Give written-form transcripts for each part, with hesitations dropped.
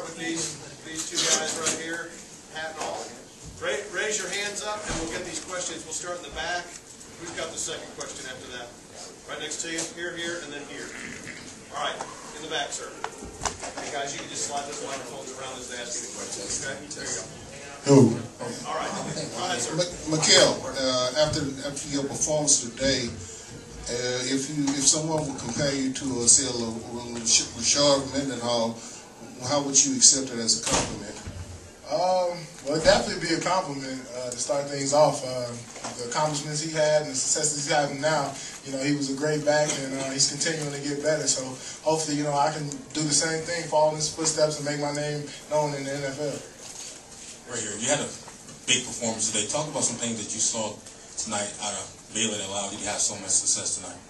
start with these two guys right here, hat and all. Raise your hands up, and we'll get these questions. We'll start in the back. Who's got the second question after that? Right next to you, here, and then here. All right, in the back, sir. Hey, guys, you can just slide those microphones around as they ask you the questions, okay? There you go. Who? All right. Go ahead, sir. Mikhail, after your performance today, if someone would compare you to, say, Rashard Mendenhall, how would you accept it as a compliment? Well, it'd definitely be a compliment to start things off. The accomplishments he had and the successes he's having now, he was a great back, and he's continuing to get better. So hopefully, I can do the same thing, follow in his footsteps, and make my name known in the NFL. Right here, you had a big performance today. Talk about some things that you saw tonight out of Baylor that allowed you to have so much success tonight.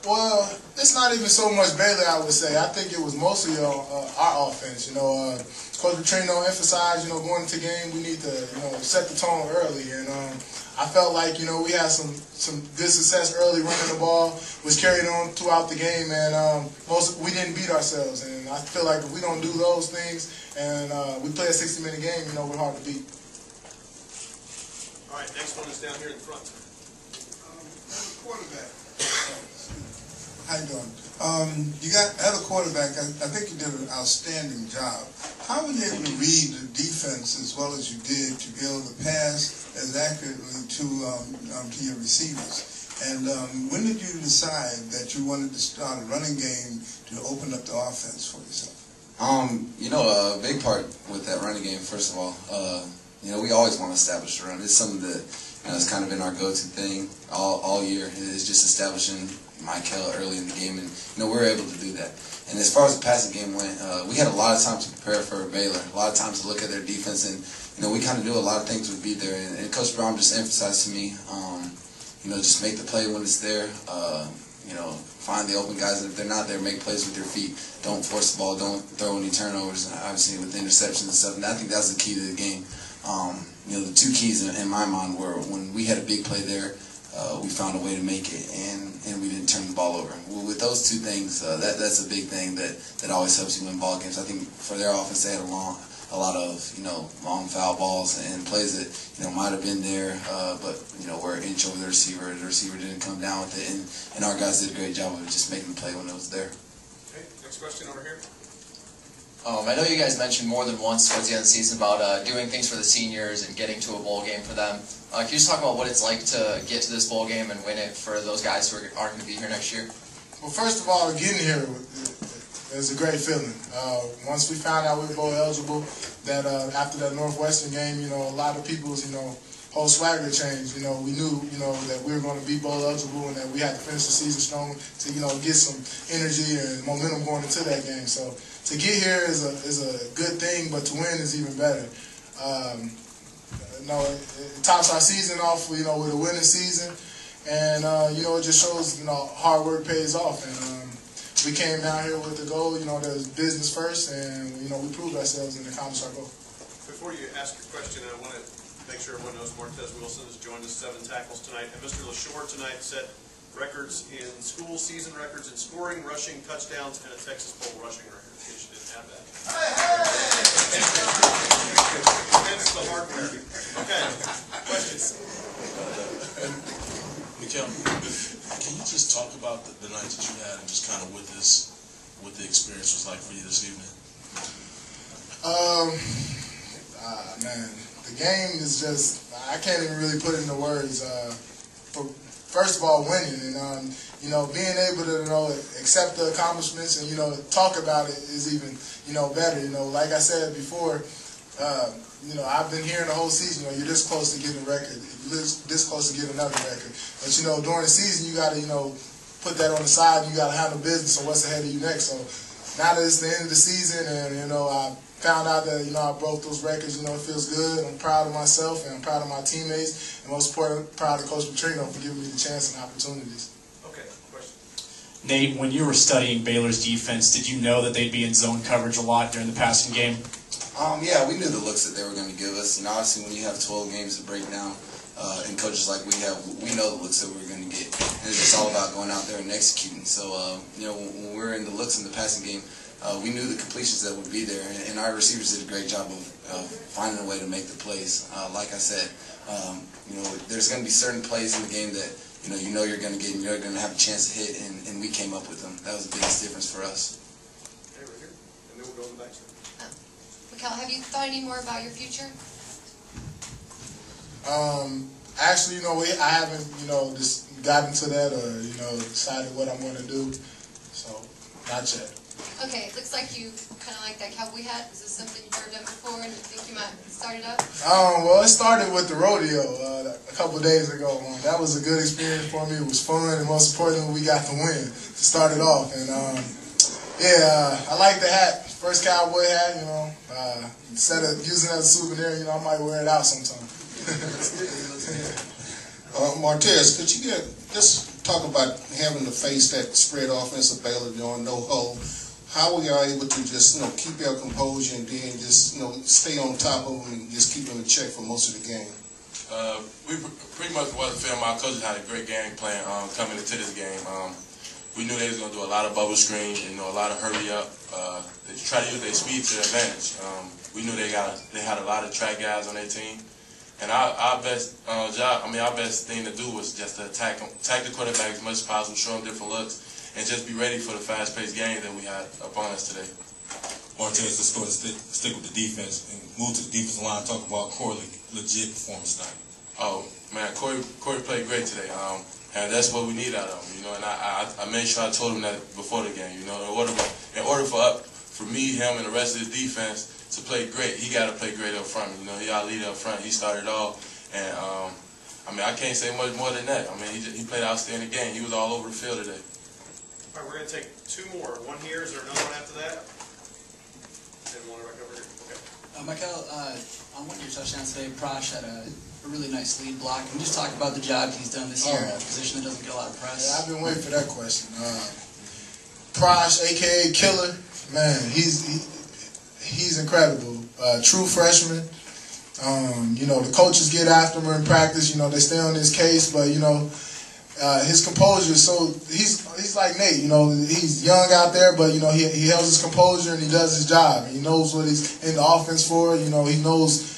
Well, it's not even so much Baylor, I would say. I think it was mostly our offense. Coach Petrino emphasized, going into the game, we need to, set the tone early. And I felt like, we had some good success early running the ball, was carried on throughout the game, and we didn't beat ourselves. And I feel like if we don't do those things and we play a 60-minute game, we're hard to beat. All right, next one is down here in the front. As a quarterback. How you doing? As a quarterback, I think you did an outstanding job. How were you able to read the defense as well as you did to be able to pass as accurately to your receivers? And when did you decide that you wanted to start a running game to open up the offense for yourself? A big part with that running game, first of all, we always want to establish a run. It's something that it's kind of been our go-to thing all year. It's just establishing Michael early in the game, and we were able to do that. And as far as the passing game went, we had a lot of time to prepare for Baylor, a lot of time to look at their defense, and we kind of do a lot of things to be there. And Coach Brown just emphasized to me, just make the play when it's there. Find the open guys, and if they're not there, make plays with your feet. Don't force the ball. Don't throw any turnovers. Obviously, with interceptions and stuff. And I think that's the key to the game. The two keys in my mind were when we had a big play there, we found a way to make it, and we didn't turn the ball over. With those two things, that's a big thing that always helps you win ball games. I think for their offense, they had a lot of long foul balls and plays that might have been there, but were an inch over the receiver. The receiver didn't come down with it, and our guys did a great job of just making the play when it was there. Okay, next question over here. I know you guys mentioned more than once towards the end of the season about doing things for the seniors and getting to a bowl game for them. Can you just talk about what it's like to get to this bowl game and win it for those guys who aren't going to be here next year? Well, first of all, getting here is a great feeling. Once we found out we were bowl eligible, that after that Northwestern game, a lot of people's, whole swagger changed. We knew, that we were going to be bowl eligible and that we had to finish the season strong to, get some energy and momentum going into that game. So to get here is a good thing, but to win is even better. It tops our season off, with a winning season, and it just shows, hard work pays off. And we came down here with the goal, there's business first, and we proved ourselves and accomplished our goal. Before you ask your question, I want to make sure everyone knows Martez Wilson has joined us 7 tackles tonight, and Mr. LaShore tonight set records in school season records in scoring, rushing, touchdowns, and a Texas Bowl rushing record. In case you didn't have that. Hence the hardware. Okay, questions. Mikhail, can you just talk about the night that you had and just kind of what the experience was like for you this evening? Man, the game is just, I can't even really put it into words. First of all, winning, and being able to accept the accomplishments and talk about it is even better. Like I said before, I've been hearing the whole season. You're this close to getting a record, you're this close to getting another record. But during the season, you got to put that on the side. You got to handle business on what's ahead of you next. So now that it's the end of the season, and I found out that I broke those records, it feels good. I'm proud of myself, and I'm proud of my teammates, and most important, proud of Coach Petrino for giving me the chance and opportunities. Okay, question. Nate, when you were studying Baylor's defense, did you know that they'd be in zone coverage a lot during the passing game? Yeah, we knew the looks that they were going to give us. Obviously, when you have 12 games to break down, and coaches like we know the looks that we're going to get. And it's just all about going out there and executing. So, when we're in the looks in the passing game, we knew the completions that would be there, and our receivers did a great job of finding a way to make the plays. Like I said, there's going to be certain plays in the game that you know you're going to get and you're going to have a chance to hit, and we came up with them. That was the biggest difference for us. Okay, right here, and then we'll go to the back side. Mikel, have you thought any more about your future? Actually, I haven't, just gotten to that or, decided what I'm going to do. So, not yet. Okay, it looks like you kind of like that cowboy hat. Is this something you've ever done before and you think you might start it up? Well, it started with the rodeo a couple days ago. That was a good experience for me. It was fun, and most importantly, we got the win to start it off. And I like the hat. First cowboy hat, instead of using it as a souvenir, I might wear it out sometime. Martez, could you just talk about having to face that spread offense of Baylor doing no hold? How we are able to just keep our composure and then just stay on top of them and just keep them in check for most of the game? We pretty much wasn't film. Our coaches had a great game plan coming into this game. We knew they was going to do a lot of bubble screen, a lot of hurry up. They try to use their speed to their advantage. We knew they had a lot of track guys on their team. And our best our best thing to do was just to attack the quarterback as much as possible, show them different looks, and just be ready for the fast-paced game that we had upon us today. Martez, let's go and stick with the defense and move to the defensive line. Talk about Corey's legit performance tonight. Oh man, Corey played great today, and that's what we need out of him. And I made sure I told him that before the game. In order for me, him, and the rest of the defense to play great, he got to play great up front. He our leader up front. He started off, and I can't say much more than that. He played an outstanding game. He was all over the field today. All right, we're going to take two more. One here. Is there another one after that? And one right over here. Okay. Mikel, on one of your touchdowns today, Prosh had a really nice lead block. Can you just talk about the job he's done this year in a position that doesn't get a lot of press? Yeah, I've been waiting for that question. Prosh, a.k.a. Killer, man, he's incredible. True freshman. The coaches get after him in practice. They stay on his case, but his composure. So he's like Nate. He's young out there, but he held his composure and he does his job. And he knows what he's in the offense for. He knows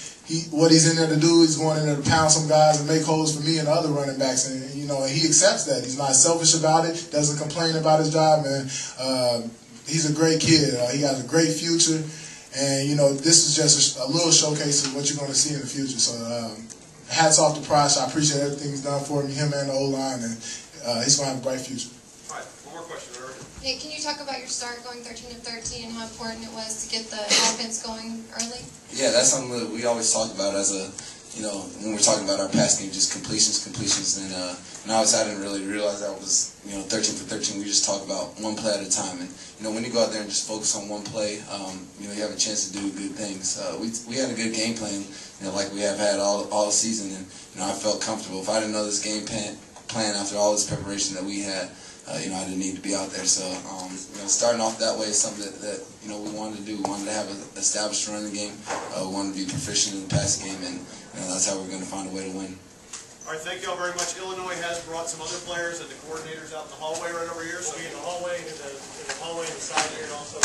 what he's in there to do. He's going in there to pound some guys and make holes for me and the other running backs. And he accepts that. He's not selfish about it. Doesn't complain about his job. And he's a great kid. He has a great future. And, this is just a little showcase of what you're going to see in the future. So, hats off to Prosh. I appreciate everything he's done for me, him and the O-line, and he's going to have a bright future. All right, one more question, Eric. Nate, can you talk about your start going 13-13 and how important it was to get the offense going early? Yeah, that's something that we always talk about as when we're talking about our pass game, just completions. And obviously I didn't really realize that was, 13-13. We just talk about one play at a time. And, when you go out there and just focus on one play, you have a chance to do good things. We had a good game plan, like we have had all season. And, I felt comfortable. If I didn't know this game plan after all this preparation that we had, I didn't need to be out there. So, starting off that way is something that we wanted to do. We wanted to have an established running game. We wanted to be proficient in the passing game, and that's how we're going to find a way to win. All right, thank you all very much. Illinois has brought some other players and the coordinators out in the hallway right over here. So in the hallway, in the side here, and also